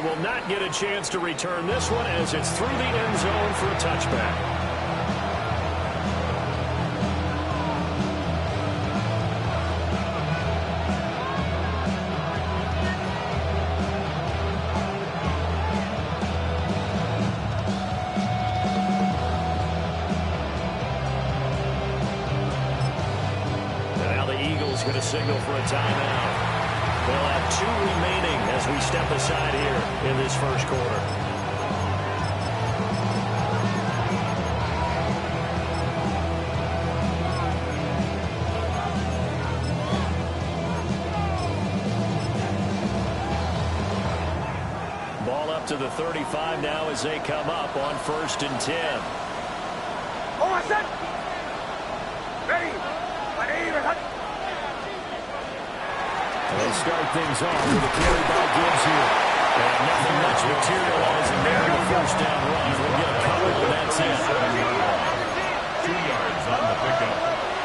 will not get a chance to return this one as it's through the end zone for a touchback. Going to signal for a timeout. They'll have 2 remaining as we step aside here in this first quarter. Ball up to the 35 now as they come up on 1st and 10. Oh, I said! Ready! They start things off with a carry by Gibbs here. And nothing much materializing there in the first down run. We'll get a couple, and that's it. 2 yards on the pickup.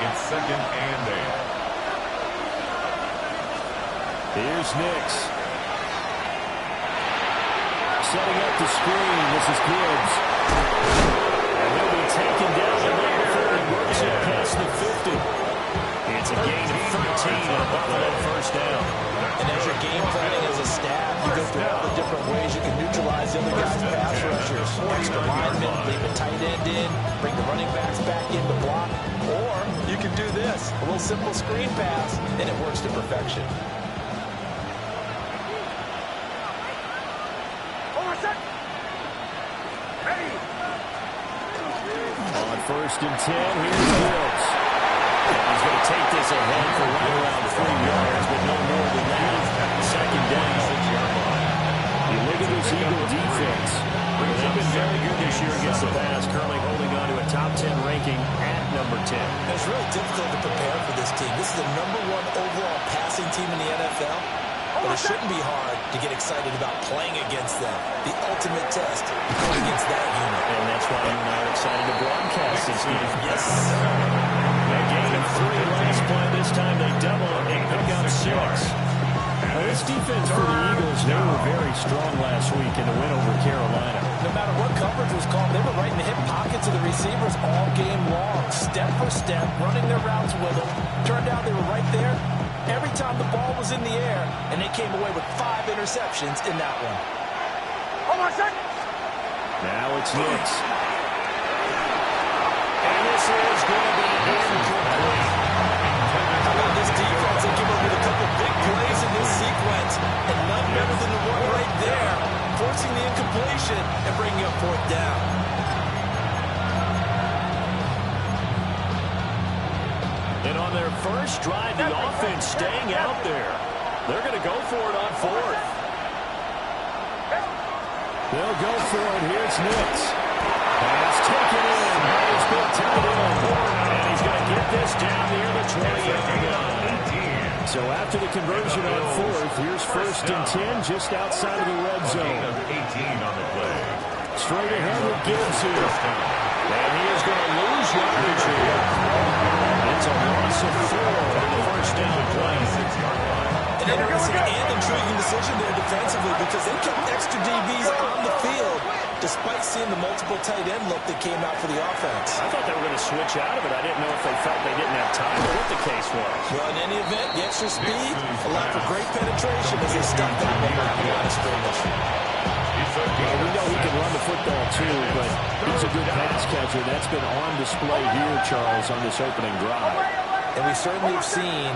It's 2nd and 8. Here's Nix. Setting up the screen. This is Gibbs. And he'll be taken down the right before he works it past the 50. It's a gain of 13 on a Buffalo first down. And as you're game planning as a staff, you go through all the different ways you can neutralize the other guys' pass rushers. Extra linemen, leave a tight end in, bring the running backs back in to block. Or you can do this, a little simple screen pass, and it works to perfection. On 1st and 10, here's Gibbs. He's going to take this ahead for right around 3 yards, but no more than that. 2nd down. You look at this Eagle defense. They've been very good this year against the pass, currently holding on to a top 10 ranking at number 10. It's really difficult to prepare for this team. This is the #1 overall passing team in the NFL. But it shouldn't be hard to get excited about playing against them. The ultimate test going against that unit. And that's why you're not excited to broadcast this game. Yes. A gain of 3 last play. This time they double it and pick up 6. Now this defense for the Eagles, they were very strong last week in the win over Carolina. No matter what coverage was called, they were right in the hip pockets of the receivers all game long. Step for step, running their routes with them. Turned out they were right there every time the ball was in the air, and they came away with 5 interceptions in that one. Now it's Nix. And this is going to be incomplete. How about this defense? They came up with a couple big plays in this sequence, and none better than the one right there, forcing the incompletion and bringing up 4th down. And on their first drive, the offense staying out there. They're going to go for it on 4th. They'll go for it. Here's Nix. Pass taken in. He's been tied in. And he's going to get this down near the 20-yard line. So after the conversion on 4th, here's 1st and 10 just outside of the red zone. 18 on the play. Straight ahead with Gibbs here. And he is going to lose yardage here. It's a loss of 4 on the first down play. 6-yard line. An interesting and intriguing decision there defensively because they kept extra DBs on the field despite seeing the multiple tight end look that came out for the offense. I thought they were going to switch out of it. I didn't know if they felt they didn't have time or what the case was. Well, in any event, the extra speed allowed for great penetration as they stuck that one back in the line of scrimmage. Well, we know he can run the football too, but he's a good pass catcher. That's been on display here, Charles, on this opening drive. And we certainly have seen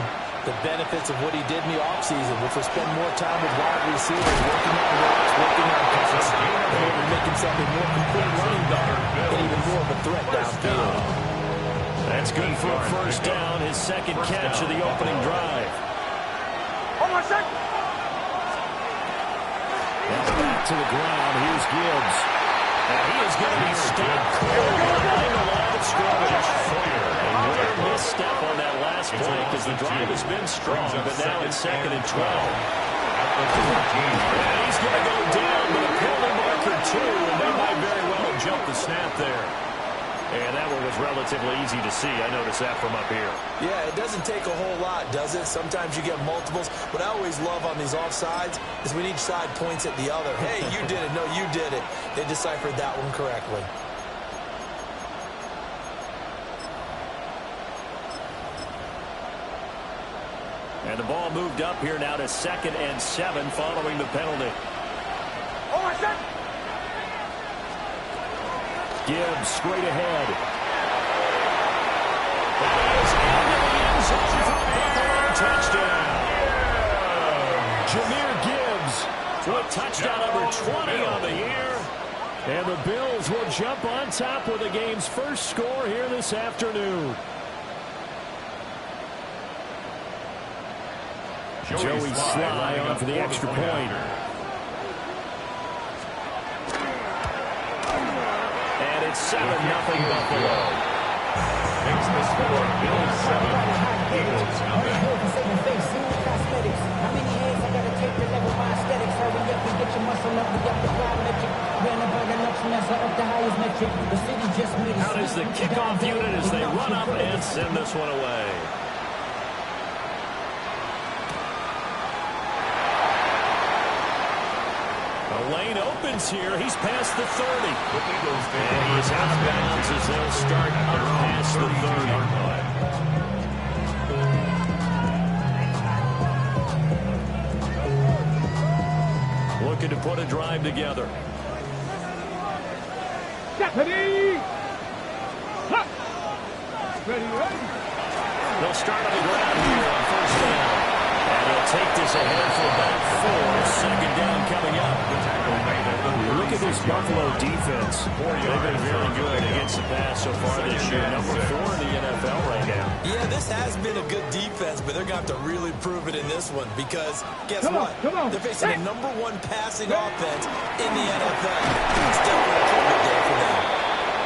the benefits of what he did in the offseason, which was spend more time with wide receivers, working on routes, working on passes, and able to make himself a more complete running back and even more of a threat downfield. That's good for a first down, his 2nd catch of the opening drive. Now back to the ground, here's Gibbs. And he is going to be stopped clear behind the line of scrimmage. A rare misstep on that last play because the drive has been strong, but now it's 2nd and 12. And he's going to go down with a penalty marker 2, and they might very well have jumped the snap there. And that one was relatively easy to see. I noticed that from up here. Yeah, it doesn't take a whole lot, does it? Sometimes you get multiples. What I always love on these offsides is when each side points at the other. Hey, you did it. No, you did it. They deciphered that one correctly. And the ball moved up here now to 2nd and 7 following the penalty. Oh, I said. Gibbs straight ahead. That is into the end zone for a Buffalo touchdown. Jahmyr Gibbs with touchdown number 20 on the year. And the Bills will jump on top with the game's first score here this afternoon. Joey Sly on for the extra point. And it's 7-0 Buffalo. Makes the score Bills 7, Eagles nothing. How many hands I gotta take to level my aesthetics? Hurry up and get your muscle up, we got the plyometric. Ran about enough semester up the highest metric. The city just made it. Out is the kickoff unit as they run up and send this one away. The lane opens here. He's past the 30. And he's out of bounds as they'll start up past the 30. Looking to put a drive together. Ready? They'll start on the ground here on first down. And they'll take this ahead for about 4. 2nd down coming up. Look at this Buffalo defense. They've been very good against the pass so far this year. Number 4 in the NFL right now. Yeah, this has been a good defense, but they're going to have to really prove it in this one because guess what? They're facing a number 1 passing offense in the NFL. It's definitely a good day for them.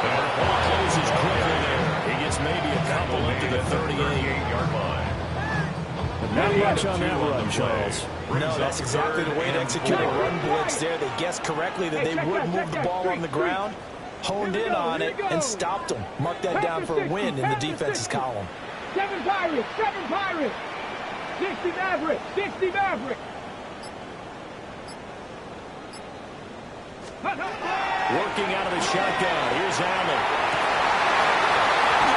Ball closes quickly there. He gets maybe a couple into the 38-yard line. Not much on that run, Charles. No, that's exactly the way to execute a run blitz there. They guessed correctly that they would move the ball on the ground, honed in on it, and stopped them. Mark that down for a win in the defense's column. 7 Pirates, 7 Pirates. 60 Maverick, 60 Maverick. Working out of the shotgun. Here's Allen.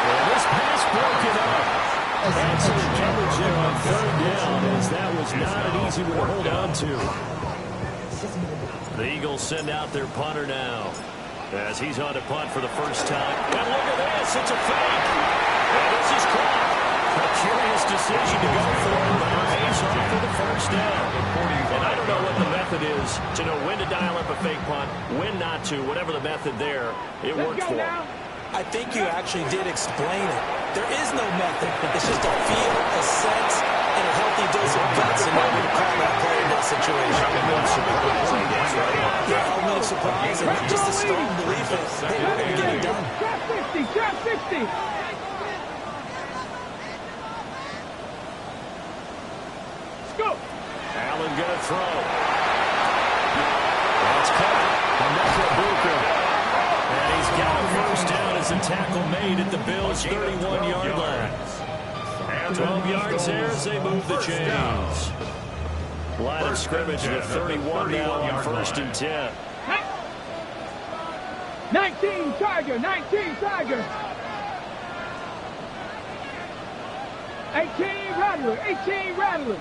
Well, this pass broken up. Excellent coverage there on 3rd down, as that was not an easy one to hold on to. The Eagles send out their punter now, as he's on to punt for the first time. And look at this, it's a fake. And this is caught. A curious decision to go for it, but it pays off for the first down. And I don't know what the method is to know when to dial up a fake punt, when not to, whatever the method there, it worked for him. I think you actually did explain it. There is no method. It's just a feel, a sense, and a healthy dose of guts in order to call that play in that situation. Element of surprise, I guess, right? Yeah, element of surprise and just a strong belief that, hey, we're going to get it done. Trap 60, trap 60. Let's go. Allen gonna throw. That's caught. Another Booker. And he's got a first down as the tackle made at the Bills' 31-yard line. 12 yards there as they move the chains. Line of scrimmage at 31 now on 1st and 10. 19 Tiger, 19 Tiger. 18 Rattler, 18 Rattler.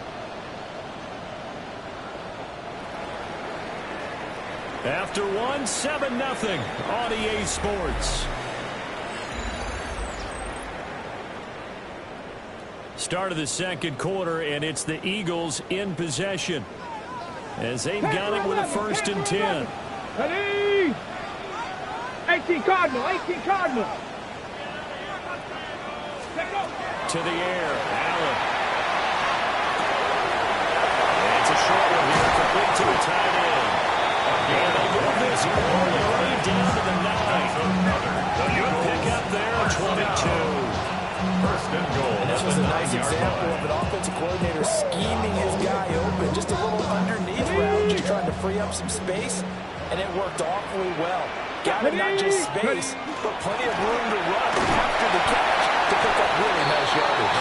After 1, 7-0 on EA Sports. Start of the 2nd quarter, and it's the Eagles in possession, as they've got it with a 1st and 10. Ready? 18 Cardinal, 18 Cardinal. To the air, Allen. And it's a short one here, complete to a tight end. And they move this all the way down to the 9. A good pickup there, 22. 1st and goal. And this was a nice example of an offensive coordinator scheming his guy open. Just a little underneath route, just trying to free up some space, and it worked awfully well. Got him not just space, but plenty of room to run after the catch to pick up really nice yardage.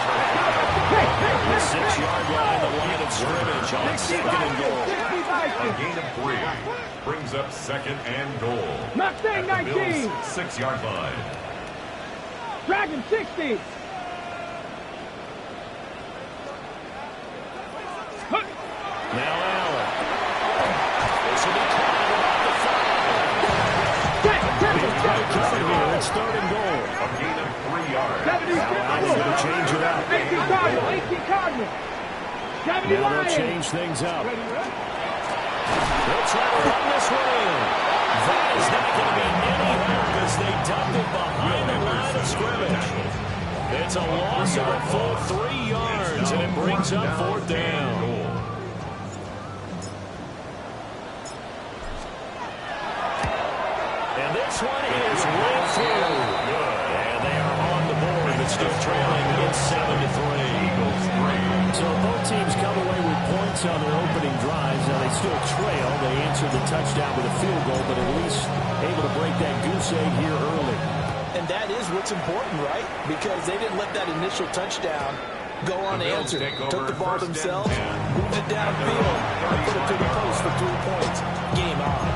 The 6-yard line, the line of scrimmage on second and goal. A gain of 3 brings up second and goal. Mustang At the 19. Bills' 6-yard line. Dragon 60. Now Allen. This will be caught about the 5. Big play coming here. It's third and goal. A gain of 3 yards. 70 Allen's going to change it up. 18 Cardinal. 18 Cardinal. 70 Now they'll Lions. change things up. They'll try to run this one in. That is not going to be any help as they dumped it behind the line of scrimmage. It's a loss of a full 3 yards, and it brings up fourth down. And this one is right through. And they are on the board, but still trailing in 7-3. So both teams come away with points on their opening drives. Now they still trail. They answered the touchdown with a field goal, but at least able to break that goose egg here early. And that is what's important, right? Because they didn't let that initial touchdown go unanswered. Took the ball themselves, moved it downfield, and put it to the post for 3 points. Game on.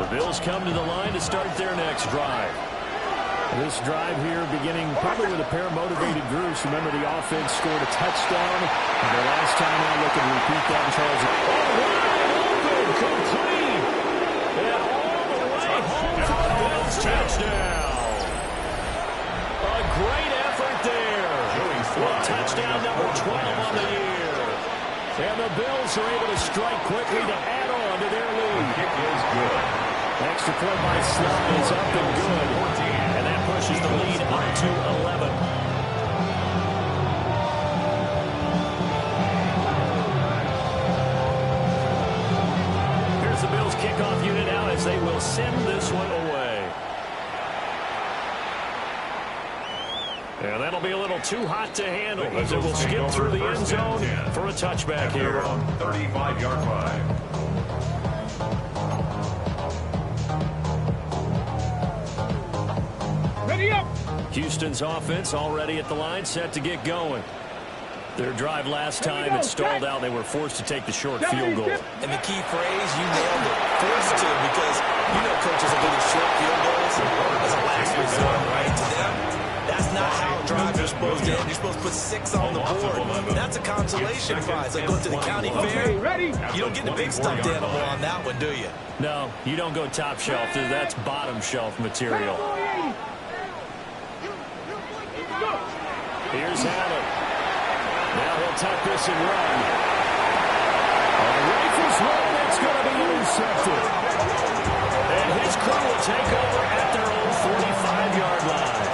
The Bills come to the line to start their next drive. This drive here beginning probably with a pair of motivated groups. Remember, the offense scored a touchdown. And the last time out, looking to repeat that. Charles, wide open, complete. And all the way home for the Bills touchdown. A great effort there. Well, touchdown number 12 on the year. And the Bills are able to strike quickly to add on to their lead. Kick is good. Extra point by Slide is up and good. And that pushes the lead up to 11. Here's the Bills kickoff unit out as they will send this one away. And that'll be a little too hot to handle as it will skip through the end zone for a touchback here. 35-yard line. Ready up. Houston's offense already at the line, set to get going. Their drive last time, it stalled out. They were forced to take the short field goal. And the key phrase, you nailed it. Forced to, because you know coaches will do the short field goals as a last resort, right? To them, that's not how drives are supposed to end. You're supposed to put 6 on the board. That's a consolation prize. Like going to the county fair, you don't get the big stuffed animal on that one, do you? No, you don't go top shelf. That's bottom shelf material. Here's Allen. Now he'll tuck this and run. Rifles one, it's going to be intercepted. And his crew will take over at their own 45-yard line.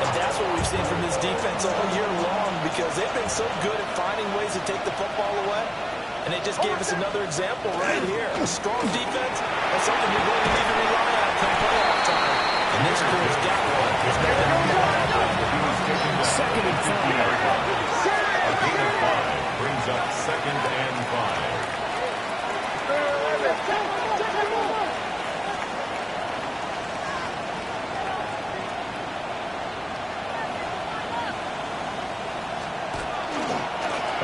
And that's what we've seen from this defense all year long, because they've been so good at finding ways to take the football away. And they just gave us another example right here. A strong defense, and something you're going to need to rely on come playoff time. And this crew's got one. Second and 5. A gain of 5 brings up second and 5.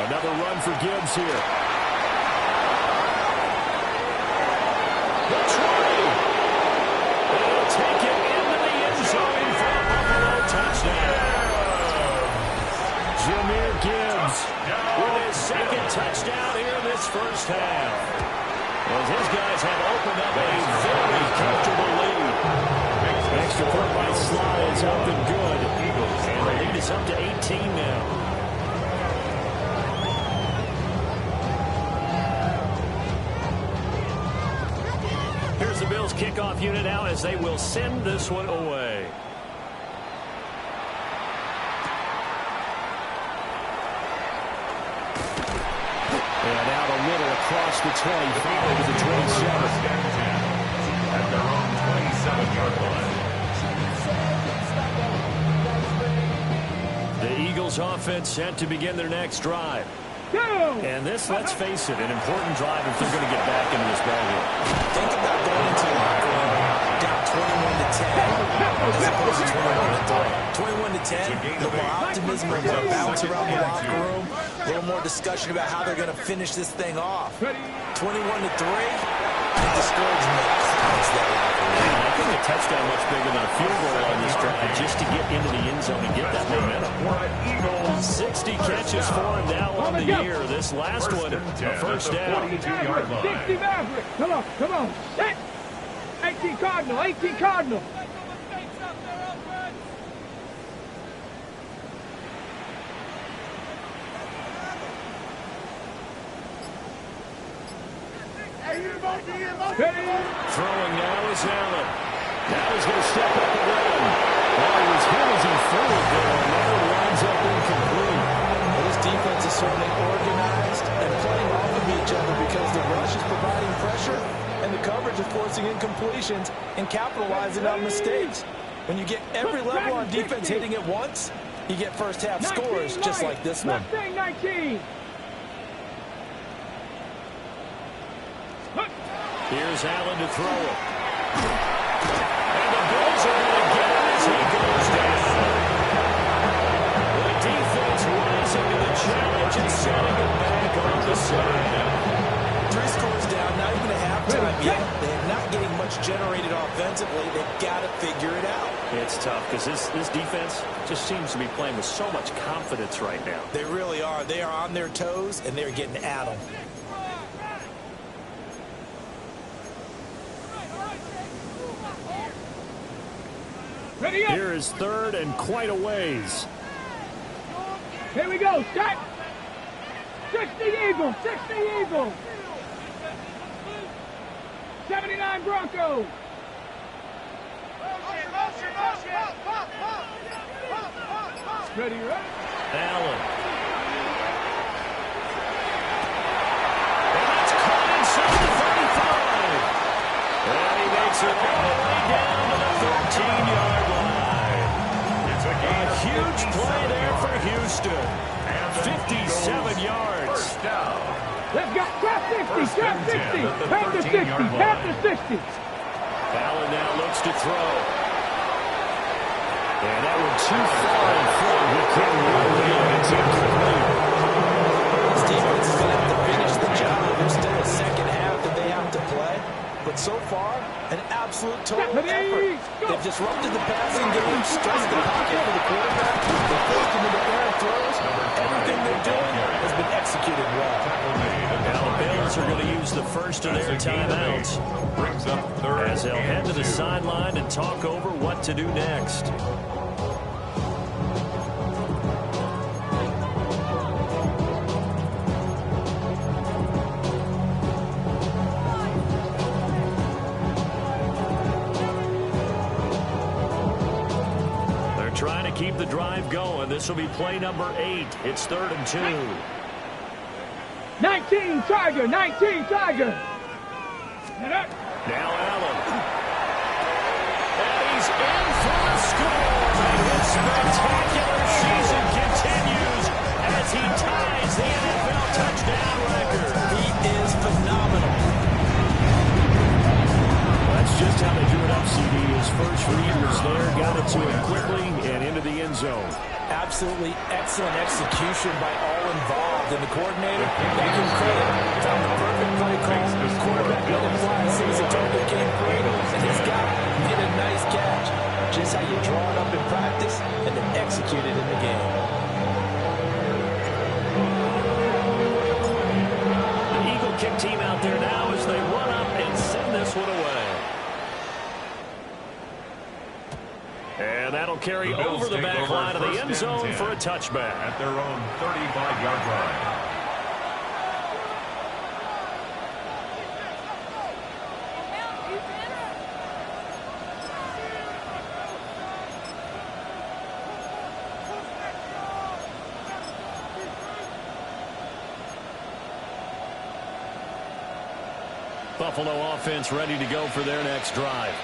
Another run for Gibbs here. The 20. They'll take it into the end zone for a Buffalo touchdown. Jahmyr Gibbs with his second touchdown here in this first half. As his guys have opened up a very comfortable lead. Extra point by Slide is up and good. And the lead is up to 18 now. Here's the Bills kickoff unit out as they will send this one away. And out a little across the 25 to the 27. At their own 27-yard line. The Eagles offense set to begin their next drive. And this, let's face it, an important drive if they're going to get back into this ballgame. Think about going into the locker room down 21-10 as opposed to 21-3. 21-10, a little more optimism, a little more bounce around the locker room, a little more discussion about how they're going to finish this thing off. 21-3, the discouragement clouds that locker room. I think a touchdown much bigger than a field goal on this drive just to get into the end zone and get that momentum. 60 catches for him now on the year. This last one, a first down. 60 Maverick. Come on. Set. 18 Cardinal. 18 Cardinal. Throwing now is Allen. Now he's going to step up and run. Well, he was hit as he threw it there, and now it winds up incomplete. Well, this defense is certainly organized and playing off of each other because the rush is providing pressure and the coverage is forcing incompletions and capitalizing on mistakes. When you get every level on defense hitting at once, you get first half scores just like this one. 19. Here's Allen to throw it. And the Bills are going to get him as he goes down. The defense rising to the challenge and setting it back on the side. 3 scores down, not even a halftime yet. They're not getting much generated offensively. They've got to figure it out. It's tough because this defense just seems to be playing with so much confidence right now. They really are. They are on their toes, and they're getting at them. Here is third and quite a ways. Here we go. Set. 60 Eagles. 60 Eagles. 79 Broncos. Ready, right? Allen. And that's caught inside the 35. And he makes it all the way down to the 13-yard line. A huge play there for Houston. 57 yards. Let's go. Trap 60. Trap 60. Tap the 60. Tap the 60. Allen now looks to throw. And that went too far in front. He couldn't run it. It's incomplete. This defense is going to have to finish the job. There's still a second half that they have to play. But so far, an absolute total effort. They've disrupted the passing game, stressed the pocket for the quarterback. They're forced into the air throws. Everything they're doing has been executed well. Now the Bills are going to use the first of their timeouts as they'll head to the sideline and talk over what to do next. Trying to keep the drive going. This will be play number 8. It's 3rd and 2. 19 Tiger. 19 Tiger. Now Allen. And he's in for the score. And his spectacular season continues as he ties the NFL touchdown record. He is phenomenal. That's just how they drew it up, CD. His first read was there, got it to him quickly and into the end zone. Absolutely excellent execution by all involved. And the coordinator, they give credit. Found the perfect play call. The quarterback let him fly as soon as the target came free. And he's got it. Hit a nice catch. Just how you draw it up in practice and then execute it in the game. The Eagle kick team out there now as they run up and send this one away. And that'll carry over the back line of the end zone for a touchback. At their own 35-yard line. Buffalo offense ready to go for their next drive.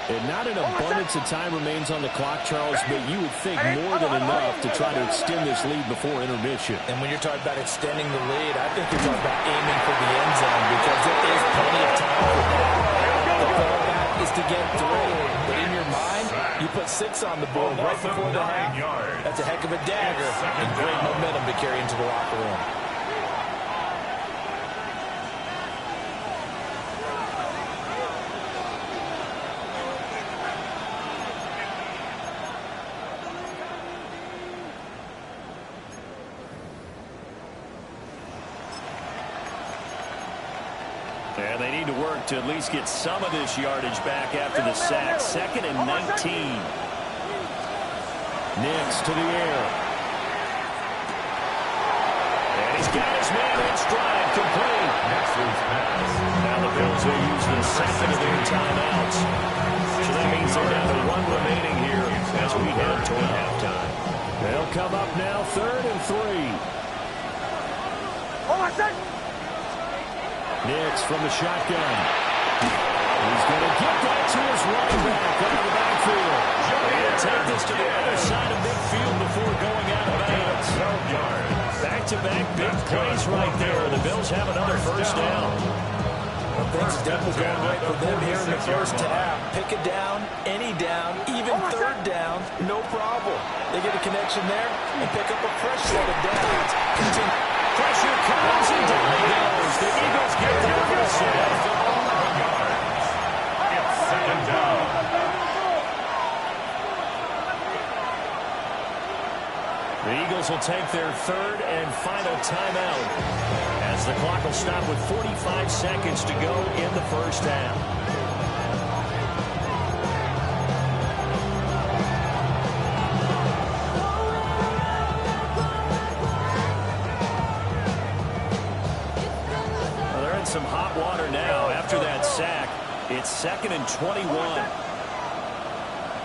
And not an abundance of time remains on the clock, Charles, but you would think more than enough to try to extend this lead before intermission. And when you're talking about extending the lead, I think you're talking about aiming for the end zone because there is plenty of time for that. The fallback is to get 3. But in your mind, you put 6 on the board right before the half. That's a heck of a dagger and great momentum to carry into the locker room. And they need to work to at least get some of this yardage back after the sack. 2nd and 19. Nix to the air. And he's got his man in stride, complete. Now the Bills will use the second of their timeouts. So that means they're down to 1 remaining here as we head toward halftime. They'll come up now 3rd and 3. Nix from the shotgun. He's going to get that to his running back out of the backfield. He'll take this to the other side of midfield before going out of bounds. Back-to-back big plays right there. The Bills have another first down. Well, things definitely going right for them here in the first half. Pick a down, any down, even 3rd down, no problem. They get a connection there and pick up a fresh set of downs. Continue. Pressure comes and down he goes. The Eagles get there for a set. It's 2nd down. The Eagles will take their 3rd and final timeout as the clock will stop with 45 seconds to go in the first half. Some hot water now after that sack. It's 2nd and 21.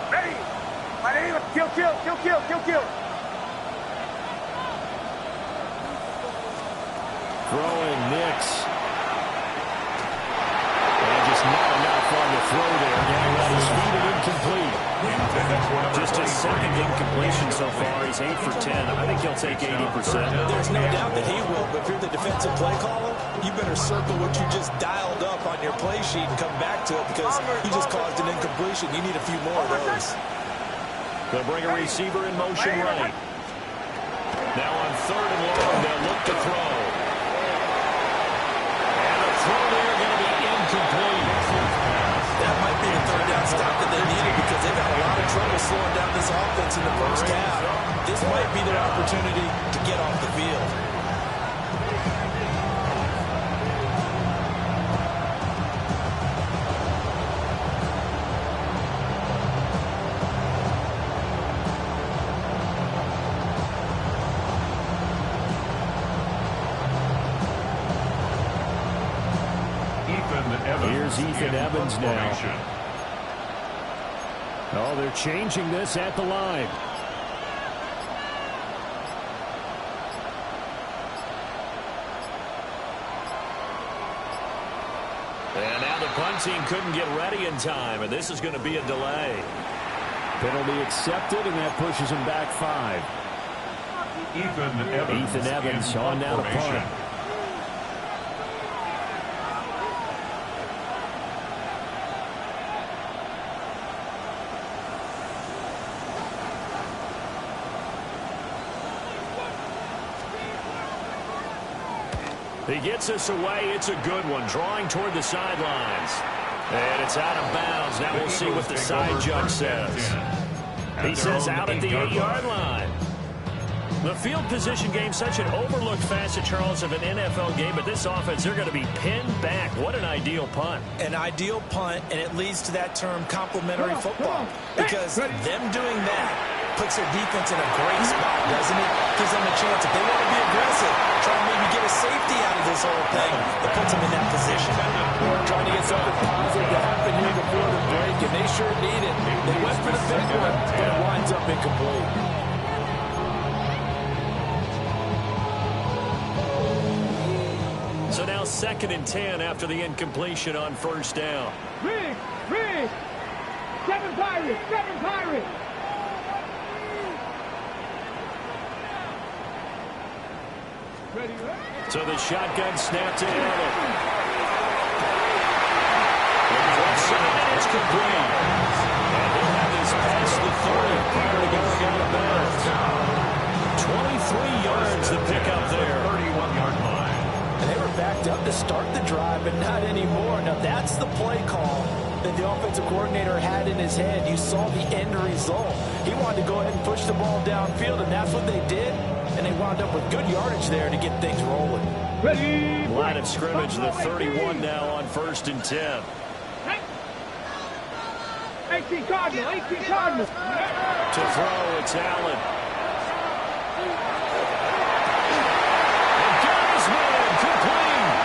Ready? My name is kill. Throwing Nix. And just not enough on the throw there. Getting on his feet and incomplete. Just his 2nd incompletion so far. He's 8 for 10. I think he'll take 80%. There's no doubt that he will, but if you're the defensive play caller, you better circle what you just dialed up on your play sheet and come back to it because you just caused an incompletion. You need a few more of those. They'll bring a receiver in motion right. Now on 3rd and long, they'll look to throw. And the throw there going to be incomplete. That might be the 3rd down stop that they needed because they've had a lot of trouble slowing down this offense in the first half. This might be their opportunity to get off the field. Here's Ethan Evans now. Oh, they're changing this at the line. And now the punt team couldn't get ready in time, and this is going to be a delay. Penalty accepted, and that pushes him back 5. Ethan Evans on now to punt. He gets us away. It's a good one. Drawing toward the sidelines. And it's out of bounds. Now we'll see what the side judge says. He says out at the 8-yard line. The field position game, such an overlooked facet, Charles, of an NFL game. But this offense, they're going to be pinned back. What an ideal punt. An ideal punt, and it leads to that term complementary football. Because them doing that puts their defense in a great spot, doesn't it? Gives them a chance. If they want to be aggressive, try to maybe get a safety out of this whole thing, that puts them in that position. Trying to get something positive to happen here before the break, and they sure need it. They went for the big one, but it winds up incomplete. So now 2nd and 10 after the incompletion on first down. Rig! Seven Pirates! Seven Pirates! Ready, right? So the shotgun snap to Allen. It's complete. And he'll have this past the 30 prior to going out of bounds. 23 yards the pickup there. 31-yard line. And they were backed up to start the drive, but not anymore. Now that's the play call that the offensive coordinator had in his head. You saw the end result. He wanted to go ahead and push the ball downfield, and that's what they did. And they wound up with good yardage there to get things rolling. Ready? Line of scrimmage, the 31 now on 1st and 10. 18 Cardinal, 18 Cardinal. To throw, it's Allen. And got his man, complete.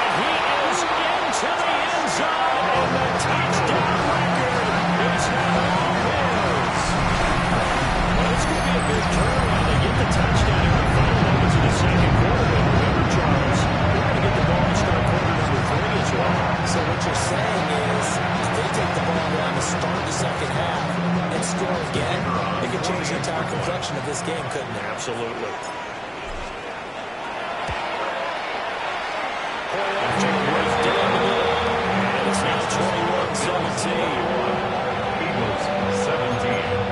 And he is into the end zone, and the touchdown record is now his. Well, it's going to be a big turnaround. They get the touchdown in the final moments of the second quarter. But remember, Charles, they're going to get the ball to start quarter number 3 as well. So what you're saying is, if they take the ball down to start the second half and score again, it could change the entire complexion of this game, couldn't it? Absolutely. And it's now 21-17. Eagles 17.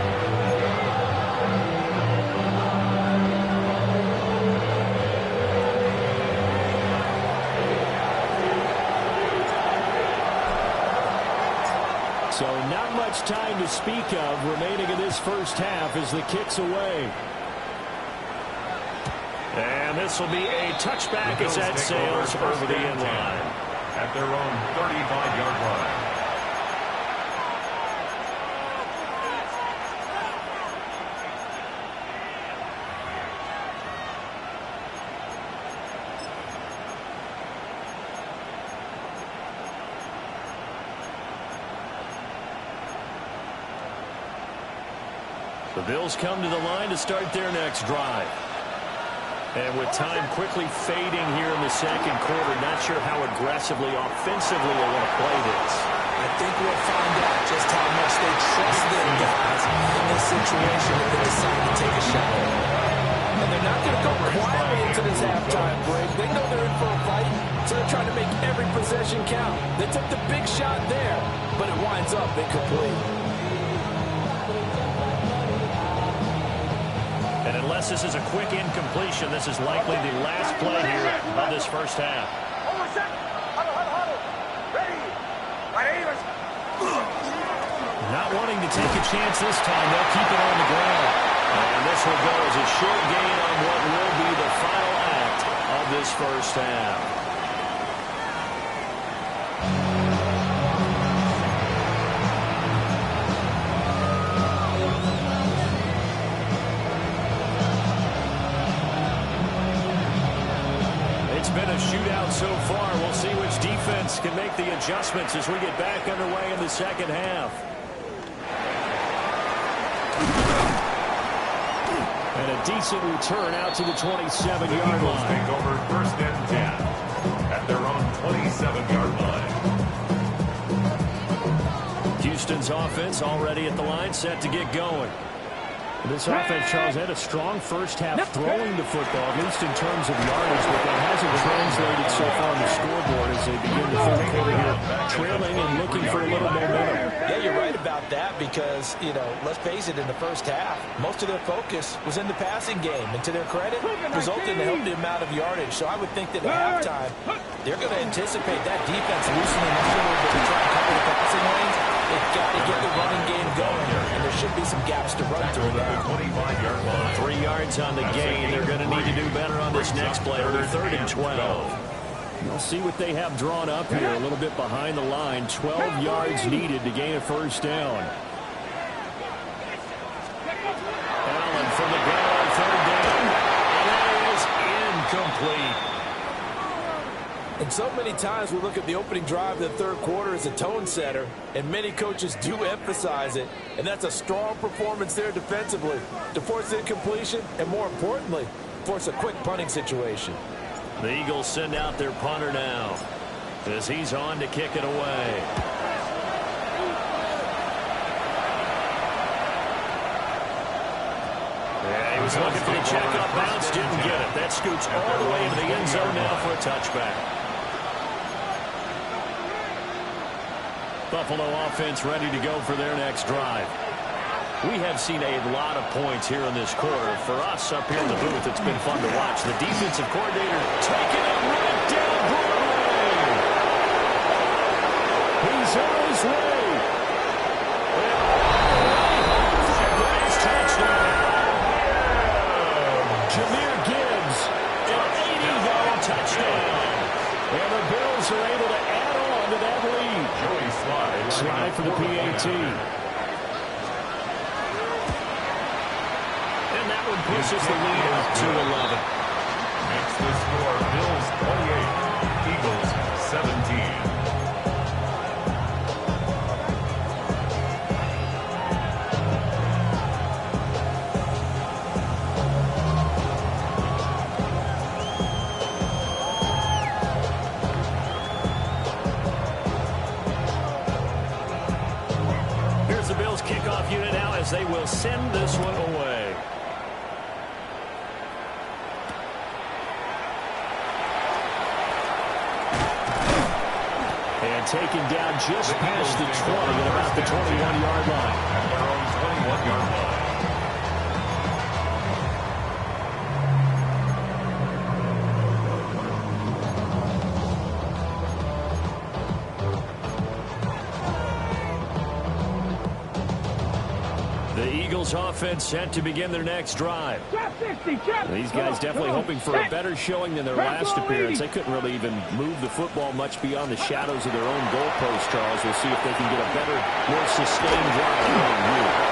So not much time to speak of remaining in this first half as the kick's away. And this will be a touchback as that sails over the end line. At their own 35-yard line. The Bills come to the line to start their next drive. And with time quickly fading here in the second quarter, not sure how aggressively, offensively they want to play this. I think we'll find out just how much they trust their guys in this situation if they decide to take a shot. And they're not going to go quietly into this halftime break. They know they're in for a fight, so they're trying to make every possession count. They took the big shot there, but it winds up incomplete. And unless this is a quick incompletion, this is likely the last play here of this first half. Not wanting to take a chance this time, they'll keep it on the ground. And this will go as a short gain on what will be the final act of this first half. It's been a shootout so far. We'll see which defense can make the adjustments as we get back underway in the second half. And a decent return out to the 27-yard line. Take over 1st and 10 at their own 27-yard line. Houston's offense already at the line, set to get going. This offense, Charles, had a strong first half throwing the football, at least in terms of yardage, but that hasn't translated so far on the scoreboard as they begin the third quarter here, trailing and looking for a little momentum. Yeah, you're right about that because, you know, let's face it, in the first half, most of their focus was in the passing game. And to their credit, resulted in a healthy amount of yardage. So I would think that at halftime, they're going to anticipate that defense loosening up a little bit to try and cover the passing lanes. They've got to get the running game going here, and there should be some gaps to run through now. 25-yard line. 3 yards on the gain. They're going to need to do better on this next play. They're 3rd and 12. We'll see what they have drawn up here. A little bit behind the line. 12 yards needed to gain a first down. Allen from the gun on 3rd down. And that is incomplete. And so many times we look at the opening drive of the third quarter as a tone setter, and many coaches do emphasize it, and that's a strong performance there defensively to force incompletion and, more importantly, force a quick punting situation. The Eagles send out their punter now as he's on to kick it away. Was looking for the checkup bounce, didn't get it. That scoots all the way into the end zone now for a touchback. Buffalo offense ready to go for their next drive. We have seen a lot of points here in this quarter. For us up here in the booth, it's been fun to watch. The defensive coordinator taking it right down Broadway. He's on his way. Touchdown. Jahmyr Gibbs, an 80-yard touchdown. And the Bills are able to add on to that lead. Slide for the PAT. And that one pushes the lead up to 11. Makes the score Bills 28, Eagles 17. The Bills kickoff unit now as they will send this one away. And taken down just past the 20 at about the 21-yard line. At their own 21-yard line. Offense set to begin their next drive. These guys definitely hoping for a better showing than their last appearance. They couldn't really even move the football much beyond the shadows of their own goalpost, Charles. We'll see if they can get a better, more sustained drive.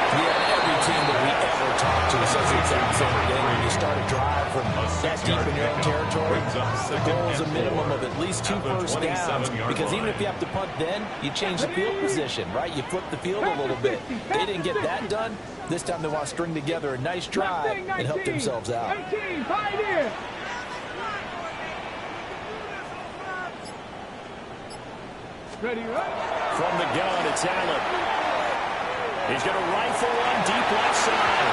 Yeah, every team that we ever talk to says the exact same thing. When you start a drive from that deep in your own territory, the goal is a minimum of at least 2 first downs. Because even if you have to punt then, you change the field position, right? You flip the field a little bit. They didn't get that done. This time they want to string together a nice drive and help themselves out. Ready, right? From the gun, it's Allen. He's going to rifle one deep left side.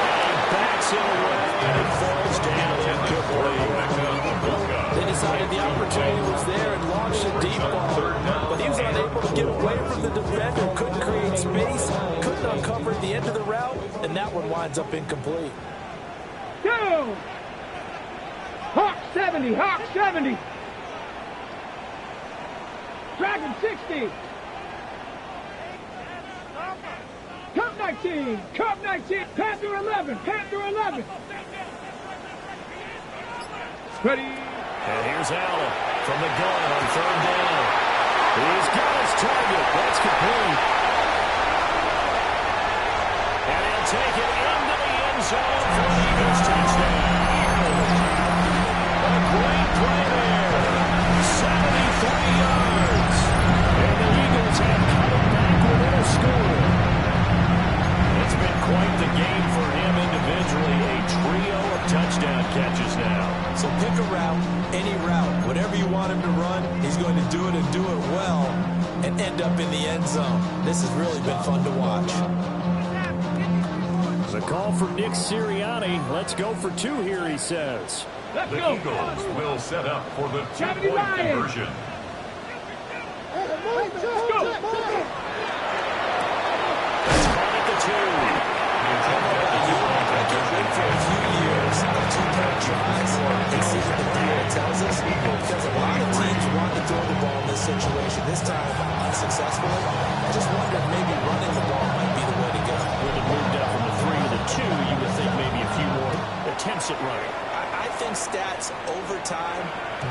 And he backs it away and falls down incomplete. They decided the opportunity was there and launched a deep ball. But he was unable to get away from the defender, couldn't create space, couldn't uncover at the end of the route, and that one winds up incomplete. Go! Hawk 70, Hawk 70. Dragon 60. Cup 19, Cup 19, Panther 11, Panther 11. Ready? And here's Allen from the gun on third down. He's got his target. That's complete. And he'll take it into the end zone for the Eagles touchdown. A great play there. 73 yards. And the Eagles have come back within a score. It's been quite the game for him individually. A trio of touchdown catches now. So pick a route, any route, whatever you want him to run, he's going to do it and do it well and end up in the end zone. This has really been fun to watch. The call for Nick Sirianni. Let's go for 2 here, he says. Let's The go. Eagles will set up for the 70 2-point Lions. conversion. Let's go. That's caught at the 2. For a few years of 2-point tries and see what the data tells us, because a lot of teams want to throw the ball in this situation. This time, unsuccessfully. I just wondered maybe running the ball might be the way to go. With it moved up from the 3 to the 2, you would think maybe a few more attempts at running. I think stats over time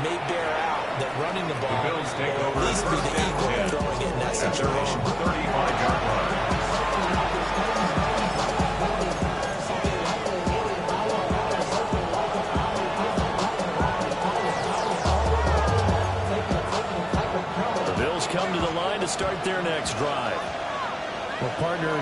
may bear out that running the ball The Bills take will over at least be the equal of throwing it in that at their own situation. 35-yard line. Come to the line to start their next drive. Well, partner,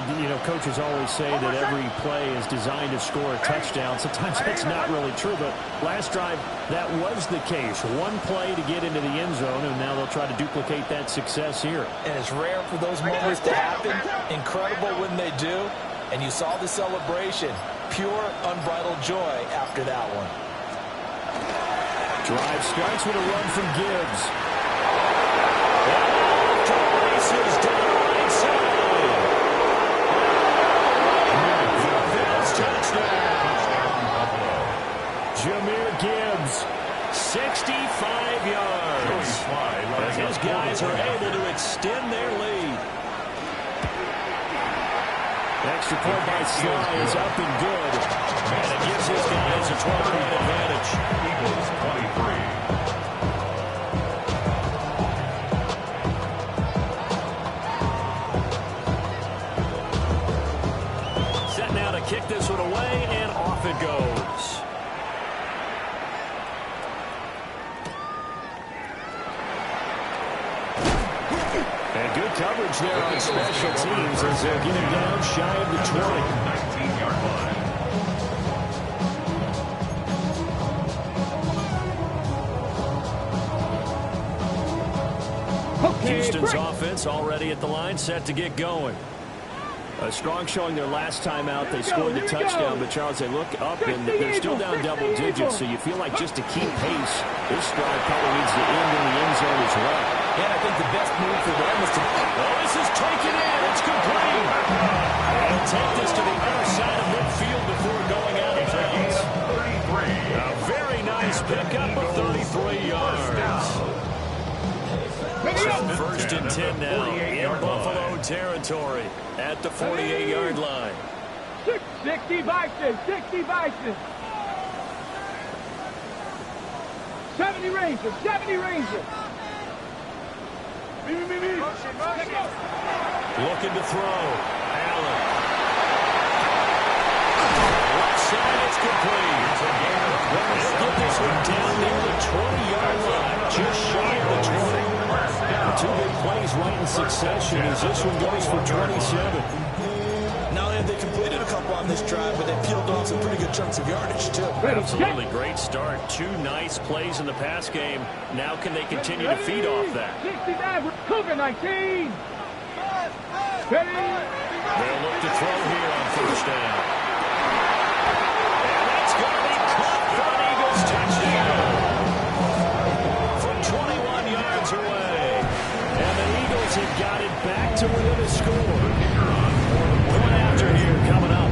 coaches always say that every play is designed to score a touchdown. Sometimes that's not really true, but last drive, that was the case. One play to get into the end zone, and now they'll try to duplicate that success here. And it's rare for those moments to happen. Incredible when they do. And you saw the celebration. Pure, unbridled joy after that one. Drive starts with a run from Gibbs. Races down the right side. Bills touchdown. Jahmyr Gibbs, 65 yards. As his guys are able to extend their lead. Extra point by Sly is up and good. And it gives his guys a 12-point advantage. Eagles 23. Set now to kick this one away, and off it goes. And good coverage there on special teams as they'll get him down shy of the 20. 19-yard line. Houston's offense already at the line, set to get going. A strong showing their last time out. They scored the touchdown, but Charles, they look up and they're still down double digits, so you feel like just to keep pace, this drive probably needs to end in the end zone as well. And I think the best move for them is to... Oh, this is taken in. It's complete. They'll take this to the other side of midfield before going out of bounds. 33. A very nice pickup of 33 yards. First and 10 now in Buffalo territory at the 48-yard line. 60 Vikings, 60 Vikings. 70 Rangers, 70 Rangers. Looking to throw. Allen. Left side is complete. They'll get this one down near the 20-yard line, just shy of the 20. Two big plays right in succession as this one goes for 27. Not only have they completed a couple on this drive, but they peeled off some pretty good chunks of yardage, too. Absolutely great start. Two nice plays in the pass game. Now can they continue to feed off that? 69, Cougar 19. Ready? They'll look to throw here on first down. And that's going to be caught for an Eagles touchdown. From 21 yards away. And the Eagles have got it back to within a score. Point after here coming up.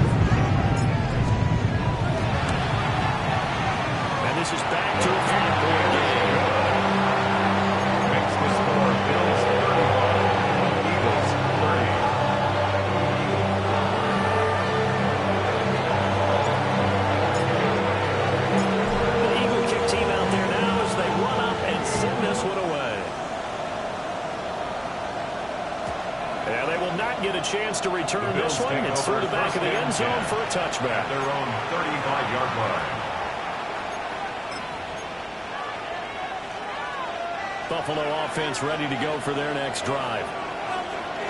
And this is back to a 5-point game. Makes the score Bills 31, Eagles 30. The Eagle kick team out there now as they run up and send this one away. And they will not get a chance to return this one. It's through the back of the end zone for a touchback. At their own 35-yard line. Buffalo offense ready to go for their next drive.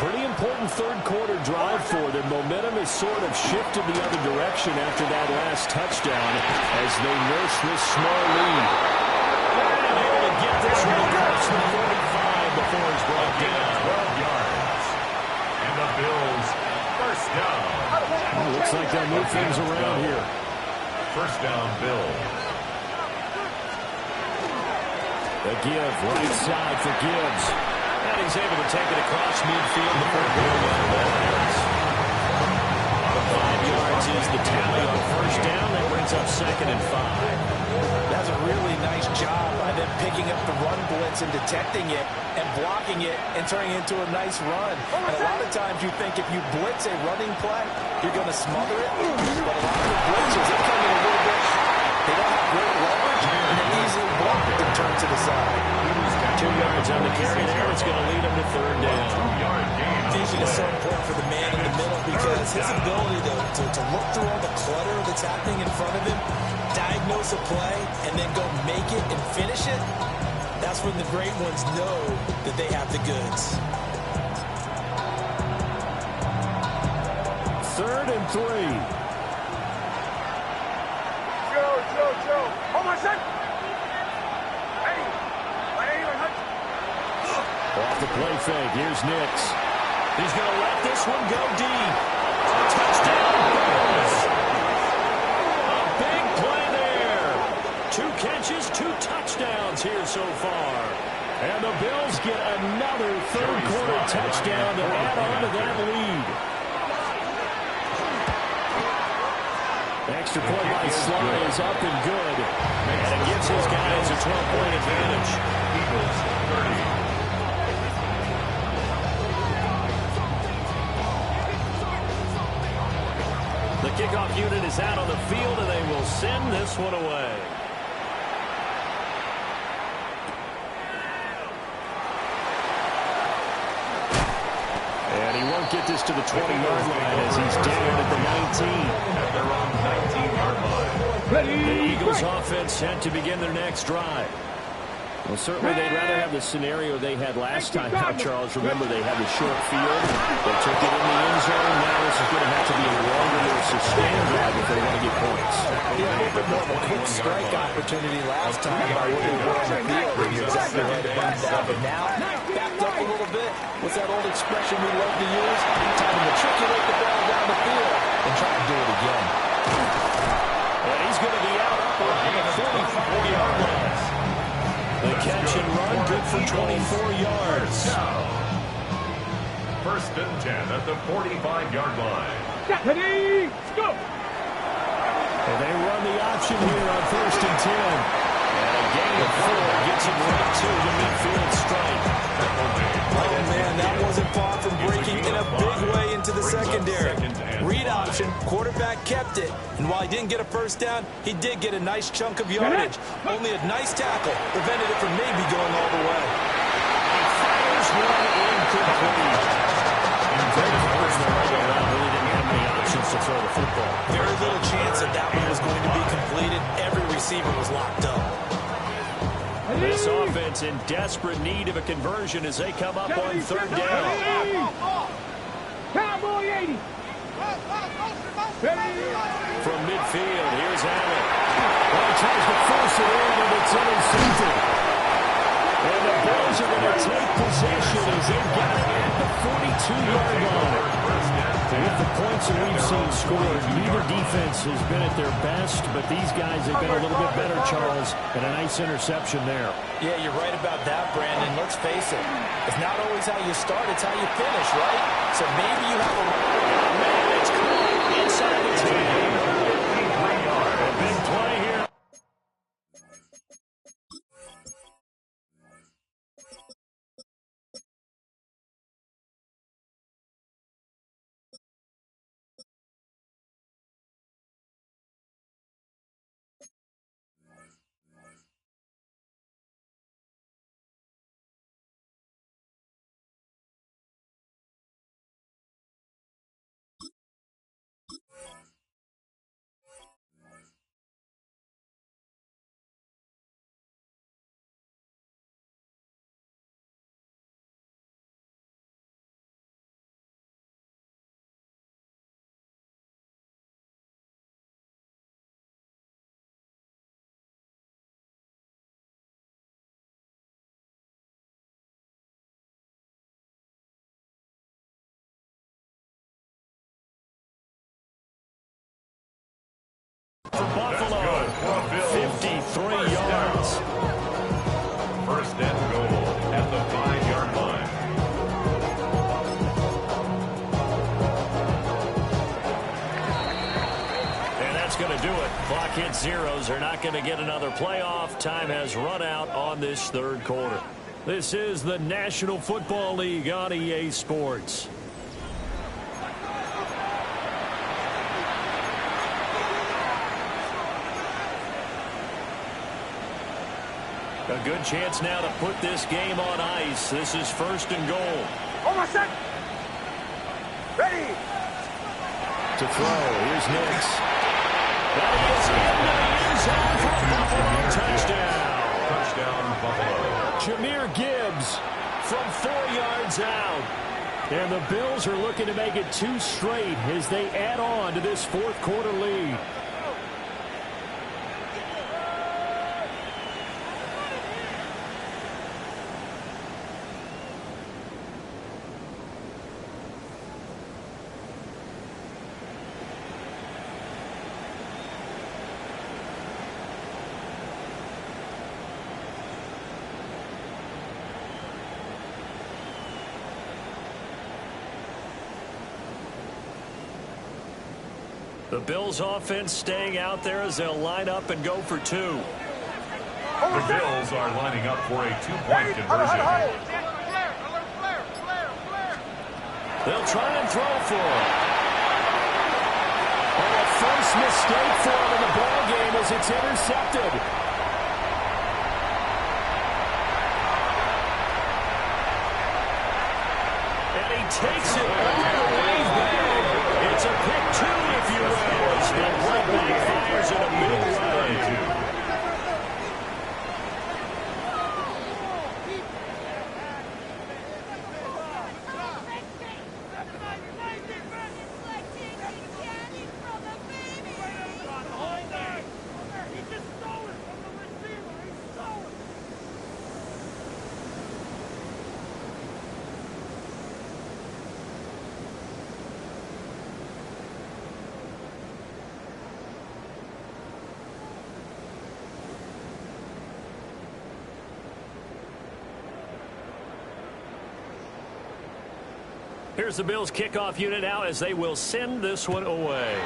Pretty important third quarter drive for them. Momentum has sort of shifted the other direction after that last touchdown as they nurse this small lead. And able to get this one across the 45 before he's brought down. 12 yards. And the Bills first down. Well, looks like they'll move things around here. First down, Bills. The give, right side for Gibbs. And he's able to take it across midfield before going out of bounds. 5 yards is the tally on first down. That brings up 2nd and 5. That's a really nice job by them picking up the run blitz and detecting it and blocking it and turning it into a nice run. And a lot of times you think if you blitz a running play, you're going to smother it. But a lot of the blitzes, they come in a little bit high. They don't have great leverage, and they easily block it and turn to the side. 2 yards on the carry there. It's going to lead him to third down. 2-yard gain. Vision is so important for the man in the middle because his ability to look through all the clutter that's happening in front of him, diagnose a play, and then go make it and finish it, that's when the great ones know that they have the goods. 3rd and 3. Joe. Hold on, son. Hey. Off the play fake. Here's Nix. He's going to let this one go deep. Touchdown, Bills. 2 catches, 2 touchdowns here so far. And the Bills get another third-quarter touchdown to add on to that lead. Extra point by Sly is up and good. And it gives his guys a 12-point advantage. Eagles 30. The kickoff unit is out on the field, and they will send this one away. And he won't get this to the 20-yard line as he's down at the 19. At their own 19-yard line. The Eagles offense set to begin their next drive. Well, certainly they'd rather have the scenario they had last time. Now, Charles, remember they had the short field. They took it in the end zone. Now this is going to have to be a longer, more sustained drive if they want to get points. Yeah, a little bit more of a quick strike opportunity last time by what they were on the field. You're exactly right about that. But now, backed up a little bit. What's that old expression we love to use? Time to matriculate the ball down the field and try to do it again. And he's going to be out up around the 45-yard line. The catch and run, good for 24 yards. First and 10 at the 45-yard line. Ready, go! And they run the option here on first and 10. And a gain of 4 gets him right to the midfield strike. Oh, man, that wasn't far from breaking in a big way into the secondary. Read option, quarterback kept it. And while he didn't get a first down, he did get a nice chunk of yardage. Only a nice tackle prevented it from maybe going all the way. Fires one incomplete. And great first the right around. Really didn't have many options to throw the football. Very little chance that that one was going to be completed. Every receiver was locked up. This offense in desperate need of a conversion as they come up on third down. Cowboy 80. From midfield, here's Allen. Well, he tries to force it in, and it's intercepted. And the Bills are going to take possession as they've got it at the 42-yard line. With the points that we've seen scored, neither defense has been at their best, but these guys have been a little bit better, Charles, and a nice interception there. Yeah, you're right about that, Brandon. Let's face it. It's not always how you start, it's how you finish, right? So maybe you have a... Man, it's caught inside the 10. A big play here. For Buffalo, 53 yards. First and goal at the 5-yard line. And that's going to do it. Clock hits zeros. They're not going to get another playoff. Time has run out on this third quarter. This is the National Football League on EA Sports. A good chance now to put this game on ice. This is first and goal. Almost set. Ready. To throw. Here's Nix. That is into the end zone for a touchdown. Touchdown, Buffalo. Jahmyr Gibbs from 4 yards out. And the Bills are looking to make it 2 straight as they add on to this fourth quarter lead. The Bills offense staying out there as they'll line up and go for 2. The Bills are lining up for a 2-point conversion. They'll try and throw for it. And a first mistake for him in the ball game as it's intercepted. And he takes it all the way back. It's a pick 2, if you will. The right back fires in a big way. Here's the Bills kickoff unit now as they will send this one away.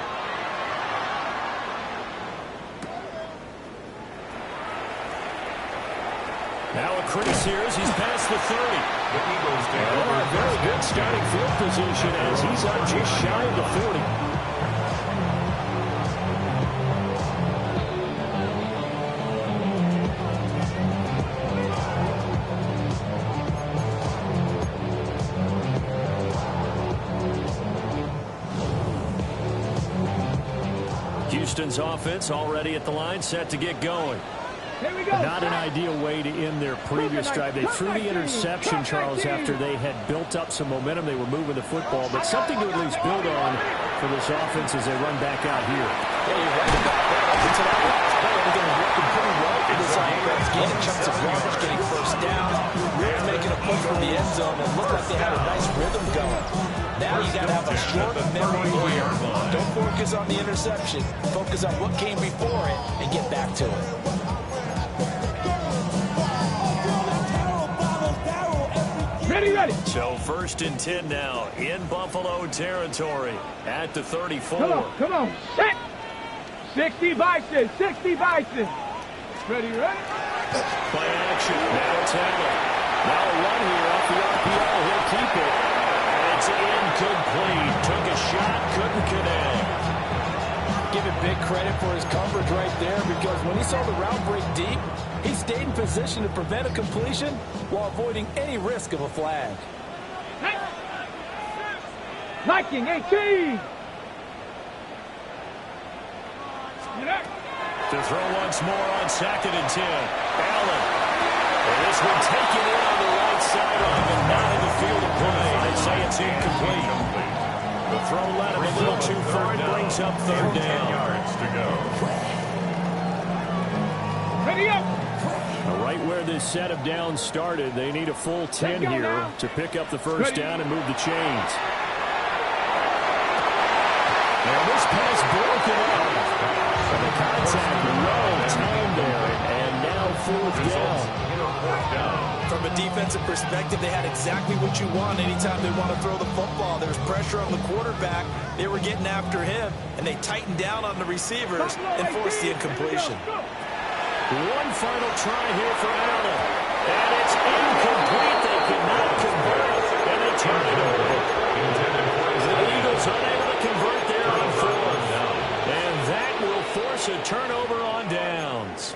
Now a crease here as he's past the 30. The Eagles take over. A very good starting field position as he's up just shy of the 40. Houston's offense already at the line, set to get going. Here we go. Not an ideal way to end their previous drive. They threw the interception, Charles, after they had built up some momentum. They were moving the football, but something to at least build on for this offense as they run back out here. Yeah, you're right about that. Into that last play, everything working pretty well for this offense. Gaining chunks of yardage, getting first down, really making a push for the end zone, and looked like they had a nice rhythm going. Now you got to have a short memory here. Don't focus on the interception. Focus on what came before it and get back to it. Ready. So 1st and 10 now in Buffalo territory at the 34. Come on. Set. 60 Bison. Ready. Play action. Now Taylor. Now a run here off the RPO. He'll keep it. And it's incomplete. Took a shot. Couldn't connect. Give it big credit for his coverage right there, because when he saw the route break deep, he stayed in position to prevent a completion while avoiding any risk of a flag. Liking 18. To throw once more on 2nd and 10. Allen. And this one taken in on the right sideline, but not in the field of play. They say it's incomplete. The throw led him a little too far and brings up 3rd down. 10 yards to go. Ready up. Right where this set of downs started, they need a full 10 here to pick up the first down and move the chains. And this pass broken up. The contact well timed there, and now 4th down. From a defensive perspective, they had exactly what you want anytime they want to throw the football. There was pressure on the quarterback. They were getting after him, and they tightened down on the receivers and forced the incompletion. One final try here for Allen. And it's incomplete. They could not convert, and they turn it over. The Eagles unable to convert there on 4th. And that will force a turnover on downs.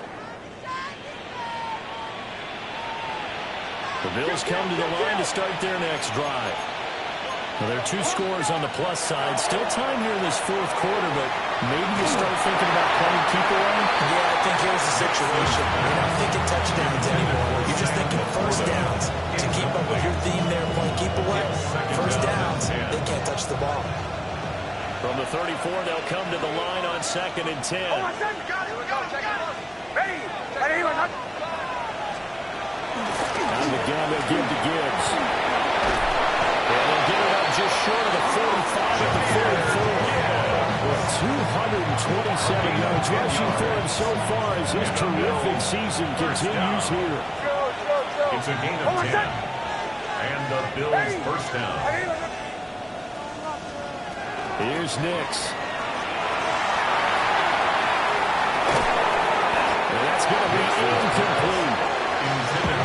The Bills come to the line to start their next drive. Well, there are 2 scores on the plus side. Still time here in this 4th quarter, but maybe you start thinking about playing keep away? Yeah, I think here's the situation. You're not thinking touchdowns anymore. You're just thinking first downs. To keep up with your theme there, playing keep away, first downs, they can't touch the ball. From the 34, they'll come to the line on 2nd and 10. And again, they'll give to Gibbs. And they'll get it up just short of the 45 at the 44. 227 yards rushing for him so far as his terrific season continues here. It's a gain of 10. And the Bills first down. Here's Nix. And that's going to be incomplete.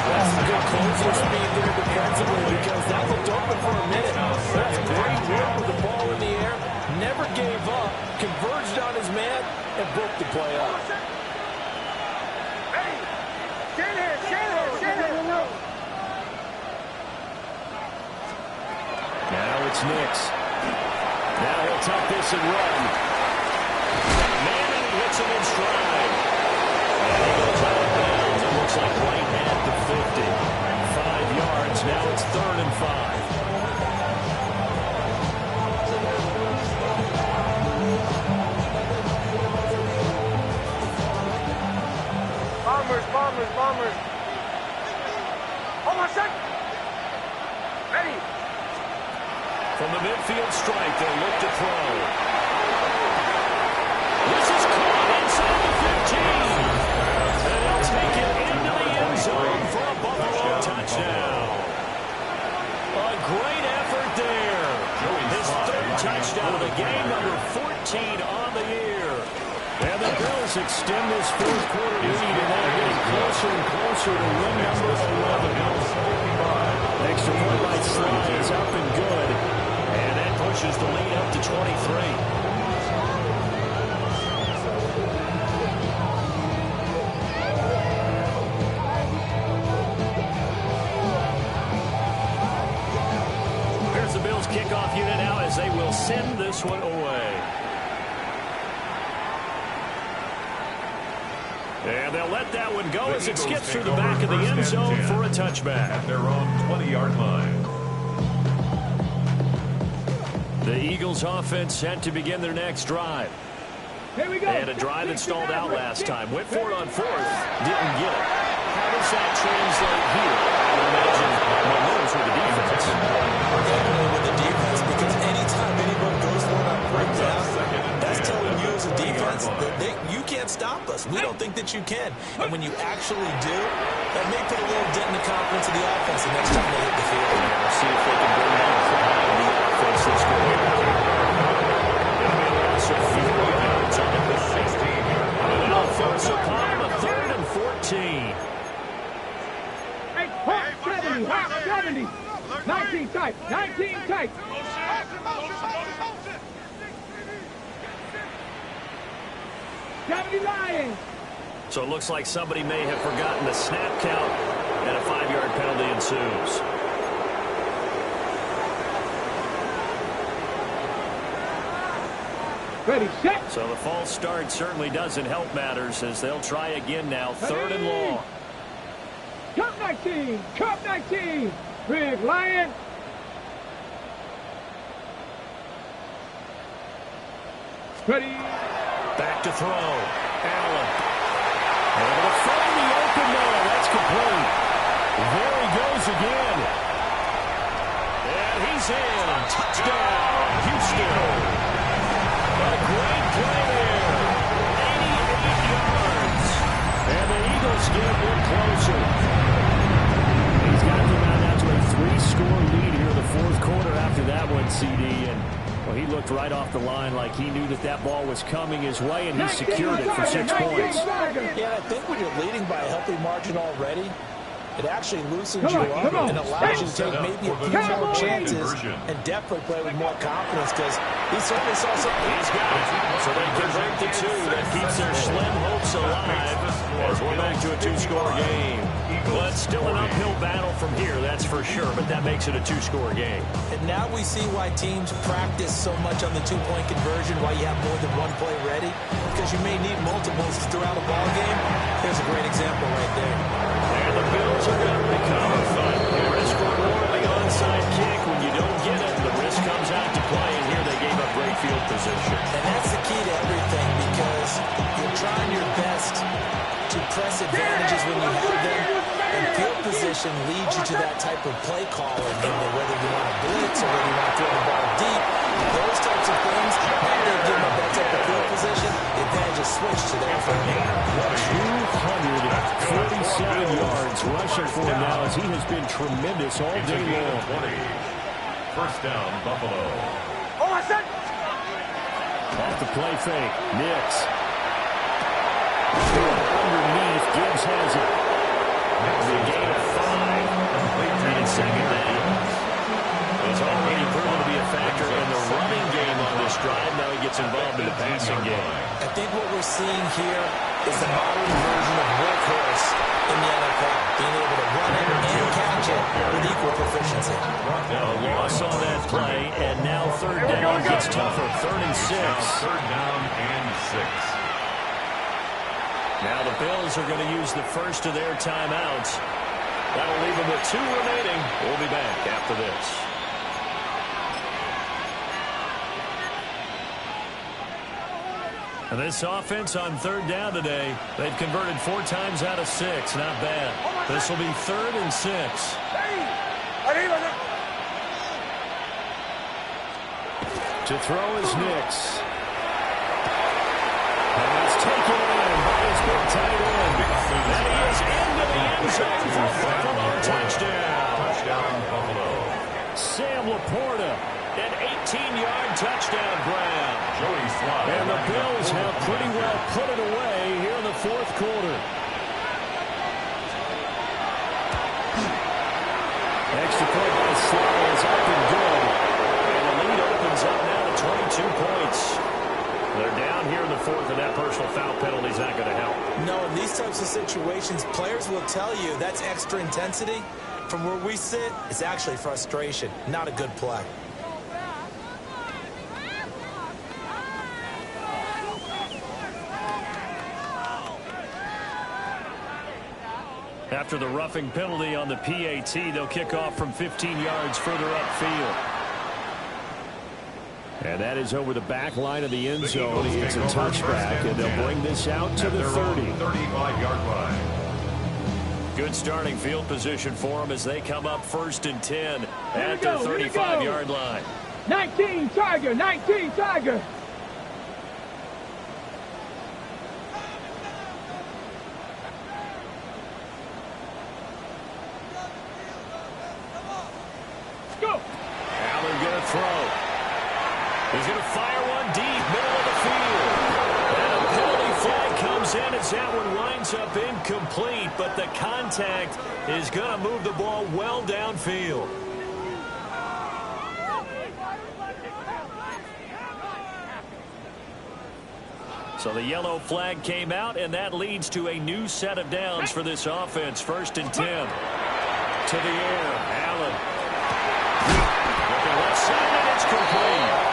That's some good closing speed there defensively because that looked open for a minute. That's great work with the ball in the air. Never gave up. Converged on his man and broke the play up. Now it's Nix. Now he'll tuck this and run. Manning hits him in stride. And he goes out of bounds. It looks like right at the 50. 5 yards. Now it's 3rd and 5. Bombers. Hold on a sec. Ready. From the midfield strike, they'll look to throw. This is caught inside the 15. And they'll take it into the end zone for a Buffalo touchdown. A great effort there. His 3rd touchdown of the game, number 14 on the year. And the Bills extend this 4th quarter lead, and they're getting closer and closer to win number 11. Extra point by Slye is up and good. And that pushes the lead up to 23. Kickoff unit now as they will send this one away. And they'll let that one go as it skips through the back of the end zone for a touchback. At their own 20-yard line. The Eagles offense set to begin their next drive. Here we go. They had a drive that stalled out last time. Went for it on 4th. Didn't get it. How does that translate here? I imagine moves with the defense. Definitely with the defense, because anytime anybody goes for it on 4th down, that's telling you as a defense that you can't stop us. We don't think that you can. And when you actually do, that may put a little dent in the confidence of the offense the next time they hit the field. Yeah, we'll see if they can bring that pride in the offense this game. It'll be a loss of 4 yards on the 16. And they'll force a punt of 3rd and 14. Hey, 70. 19 tight. 19 tight. Lions. So it looks like somebody may have forgotten the snap count, and a 5-yard penalty ensues. Ready, set. So the false start certainly doesn't help matters as they'll try again now. 3rd and long. Cup 19. Big Lion. Ready. Back to throw. Allen. Able to find the open man. That's complete. There he goes again. And he's in. Touchdown, Houston. A great play there. 88 yards. And the Eagles get one closer. He's got them out now to a 3-score lead here in the 4th quarter after that one, CD. And well, he looked right off the line like he knew that ball was coming his way, and he secured it for 6 points. Yeah, I think when you're leading by a healthy margin already, it actually loosens you up and allows you to take maybe a few more chances and definitely play with more confidence because he certainly saw something. He's got it. So they can break the 2. That keeps their slim hopes alive as we're back to a 2-score game. But still an uphill battle from here, that's for sure, but that makes it a 2-score game. And now we see why teams practice so much on the 2-point conversion, why you have more than one play ready, because you may need multiples throughout a ball game. Here's a great example right there. And the Bills are going to recover. Risk reward the onside kick. When you don't get it, the risk comes out to play, and here they gave up great field position. And that's the key to everything because you're trying your best to press advantages when you have them, and field position leads you to that type of play calling, whether you want to blitz or whether you want to throw the ball deep. Those types of things, now they're giving up that type of field position, the advantage is switched to their favor. 247 yards rushing for him now as he has been tremendous all day long. 1st down, Buffalo. Off the play fake, Nix. Underneath, Gibbs has it. The gain of 5. And second down. He's already proven to be a factor in the running game on this drive. Now he gets involved in the passing game. I think what we're seeing here is the modern version of workhorse in the NFL. Being able to run it and catch it with equal proficiency. A loss on that play, and now third down gets tougher. 3rd and 6. Third down and 6. Now the Bills are going to use the first of their timeouts. That'll leave them with 2 remaining. We'll be back after this. And this offense on 3rd down today, they've converted 4 times out of 6. Not bad. This will be 3rd and 6. To throw is Nix. And it's taken in by his big tight end. And he is into the end zone for Buffalo touchdown. Touchdown, Buffalo. Sam Laporta, an 18-yard touchdown grab. Joey Slye. And the Bills have pretty well put it away here in the 4th quarter. Extra point by Slye is up and good. And the lead opens up now to 22 points. They're down here in the 4th, and that personal foul penalty is not going to help. No, in these types of situations, players will tell you that's extra intensity. From where we sit, it's actually frustration, not a good play. After the roughing penalty on the PAT, they'll kick off from 15 yards further upfield. And that is over the back line of the end zone. It's a touchback, and they'll bring this out to the 30. 35-yard line. Good starting field position for them as they come up 1st and 10 at the 35-yard line. 19 Tiger, 19 Tiger. Go. Allen going to throw. He's going to fire one deep, middle of the field. And a penalty flag comes in as that one winds up incomplete, but the contact is going to move the ball well downfield. So the yellow flag came out, and that leads to a new set of downs for this offense. 1st and 10. To the air, Allen. Looking left side, and it's complete.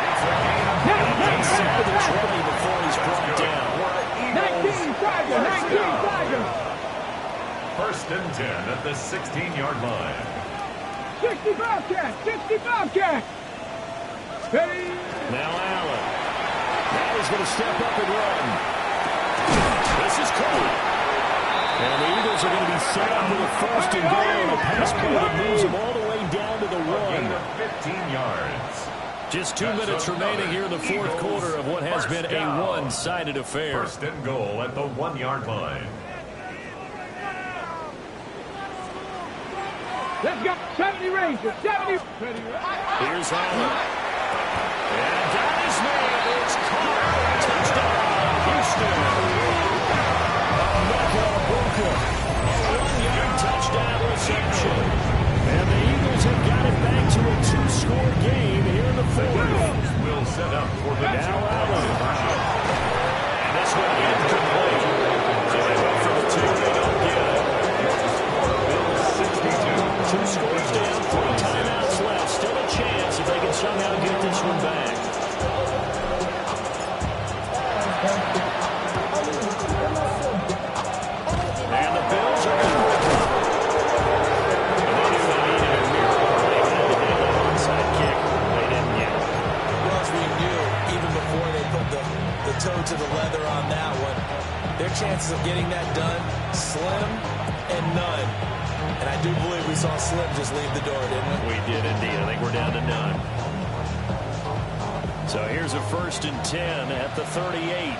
Inside the 20 before he's brought down. 19 Tiger, 19 Tiger. 1st and 10 at the 16-yard line. 60 Bobcat, 60 Bobcat. Ready? Now Allen. Now he's going to step up and run. This is Cole. And the Eagles are going to be set up with a 1st and goal on a pass play that moves them all the way down to the 1. 15 yards. Just 2 minutes remaining here in the 4th quarter of what has been a one-sided affair. 1st and goal at the 1-yard line. Let's go. 70 Rangers, 70. Here's Allen. And that is made. It's caught. Touchdown, Houston. A 1-yard touchdown reception. And the Eagles have got it back to a 2-score game here in the 4th. Will set up for the now Allen. And this one incomplete. So they went for the 2. They don't get it. Bills 62. 2 scores down, 3 timeouts left. Still a chance if they can somehow get this one back. And the Bills are going to recover. And they knew they needed a miracle. They had to get that onside kick. They didn't get it. Well, as we knew, even before they put the toe to the leather on that one, their chances of getting that done, slim and none. And I do believe we saw Slim just leave the door, didn't we? We did indeed. I think we're down to none. So here's a 1st and 10 at the 38.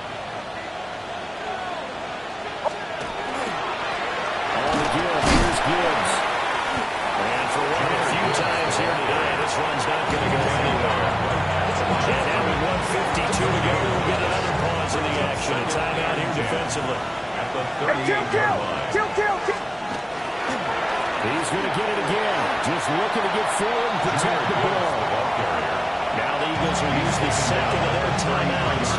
On the give, here's Gibbs. And for one of the few times here today, this one's not going to go anywhere. And now with 1:52 to go, we'll get another pause in the action. A timeout here defensively. going to get it again. Just looking to get forward and protect the ball. Now the Eagles will use the second of their timeouts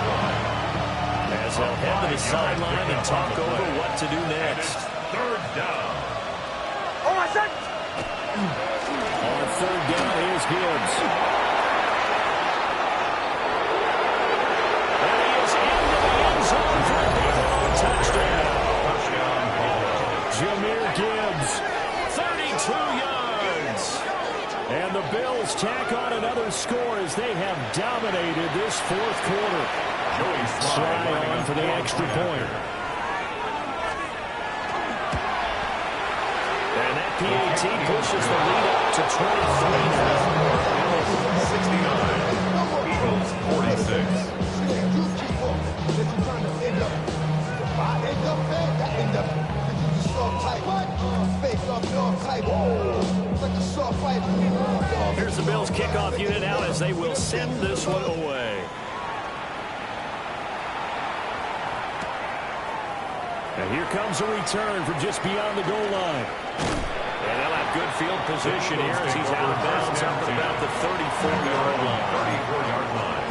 as they'll head to the sideline and talk over what to do next. Third down. On third down, here's Gibbs. And he is into the end zone for a big touchdown. Jahmyr Gibbs, 32 yards. And the Bills tack on another score as they have dominated this fourth quarter. Slide on for the extra point. And that PAT pushes the lead up to 23 now. 69. Eagles 46. Here's the Bills kickoff unit out as they will send this one away. And here comes a return from just beyond the goal line. And they'll have good field position here as he's out of bounds up at about the 34-yard line. 34-yard line.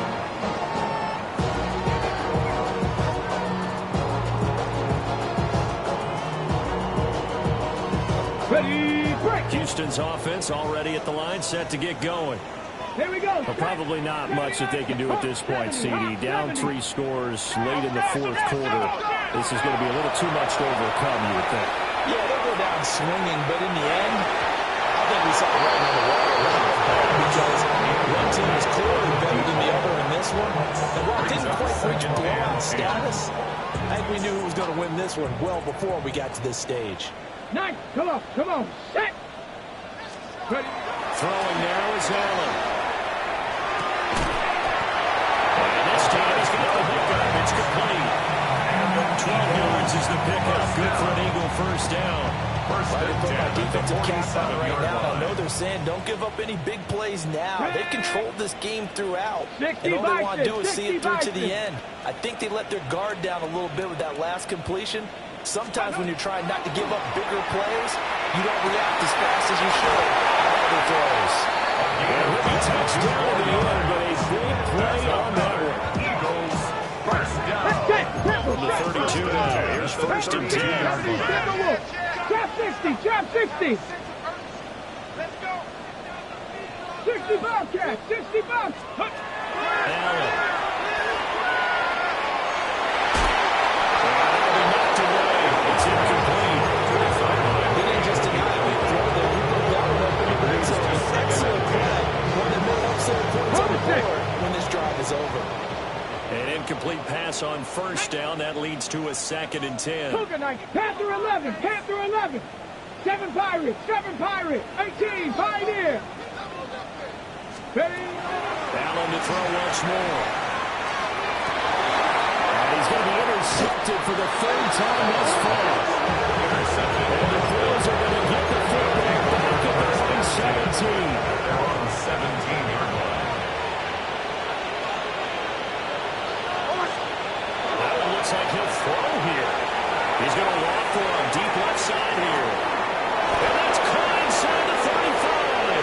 Ready, break. Houston's offense already at the line, set to get going. Here we go. But probably not much that they can do at this point, CD. Down 3 scores late in the fourth quarter. This is going to be a little too much to overcome, you would think. Yeah, they'll go down swinging, but in the end, I think we saw the writing on the wall because one team is clearly better than the other in this one. And while it didn't quite reach blowout status, I think we knew who was going to win this one well before we got to this stage. Nice. Come on. Set. Ready. Throwing now is Allen. And this time he's got the hookup. It's complete. 12 yards is the pickup. Good for an Eagle first down. First Right in front of my and 10 defensive cap on right now. I know line. they're saying don't give up any big plays now. They've controlled this game throughout. And all they want to do is see it through to the end. I think they let their guard down a little bit with that last completion. Sometimes when you're trying not to give up bigger plays, you don't react as fast as you should on other throws. And he'll be touched down in the end, but a big play on that one. Eagles first down. From the 32 now, here's first and 10. Drop 60. 60 Bobcats. 60 Bobcats. Allen. Knocked away. It's incomplete. He didn't just deny a big throw there. He put that one up in the red zone. Excellent play. One that may upset points on the board when this drive is over. An incomplete pass on first down. That leads to a second and 10. Cougar Knight. Panther 11. 7 Pirates. 18 Pioneer. Ready. Allen to throw once more. And he's going to be intercepted for the third time this fall. And the Bills are going to get the football back at their own 17. They're on the 17-yard line. That one looks like he'll throw here. He's going to walk for him. Deep left side here. And that's caught inside the 35.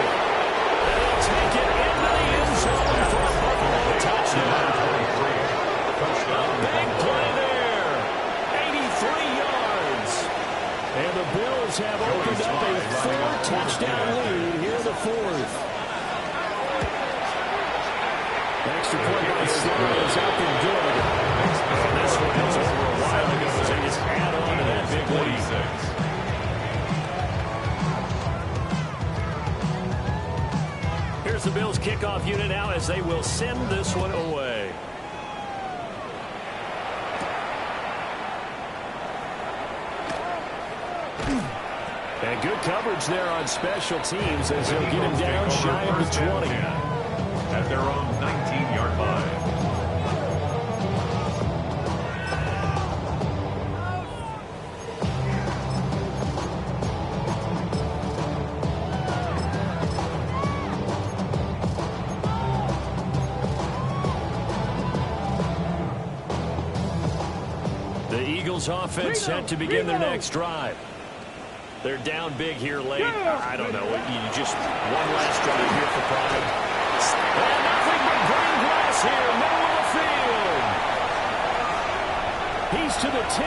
And he'll take it into the end zone for a Buffalo touchdown. Big play there. 83 yards. And the Bills have opened up a 4-touchdown lead here in the fourth. Extra point by Slaughter is up and good. And this one was over a while ago as they just add on to that big lead. Here's the Bills kickoff unit now as they will send this one away. And good coverage there on special teams as they'll get him down shy of the 20. At their own 19-yard line. The Eagles offense set to begin their next drive. They're down big here late. I don't know. You just one last drive here for Pride. And nothing but green grass here, middle of the field. He's to the 10.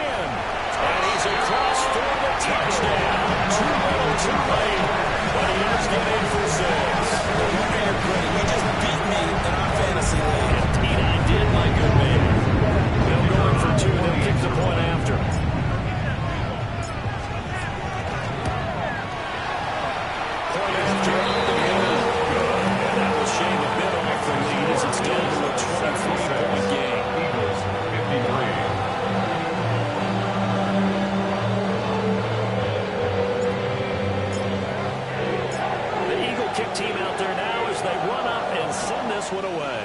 And he's across for the touchdown. Too little, too late. But he does get in for 6. You just beat me in our fantasy league. Indeed, I did, my good man. They'll go in for 2. They'll kick the point after. Point after. And that will shave a bit off the lead as it's down to a 23-point game. Eagles 53. Kick team out there now as they run up and send this one away.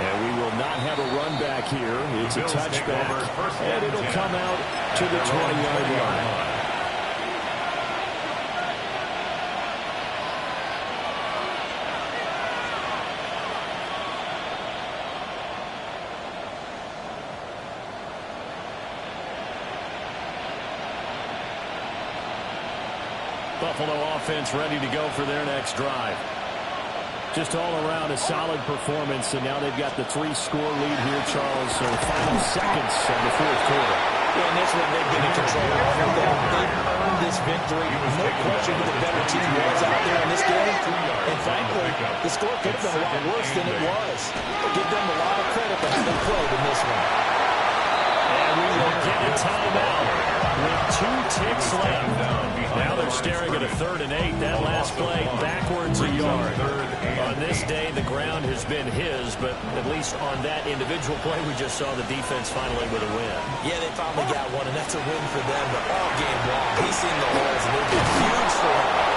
And we will not have a run back here. It's a touchback, and it'll come out to the 20-yard line. Buffalo offense ready to go for their next drive. Just all around a solid performance, and now they've got the 3-score lead here, Charles. So final seconds of the fourth quarter. Yeah, and this one they've been in control. They've earned this victory. No question who the better team was out there in this game. And frankly, the score could have been a lot worse than it was. Give them a lot of credit for how they played in this one. And we will get a timeout with 2 ticks left. Now they're staring at a 3rd and 8. That last play backwards a yard. On this day, the ground has been his, but at least on that individual play, we just saw the defense finally with a win. Yeah, they finally got one, and that's a win for them. But all game long, he's seen the holes, and they've been huge for him.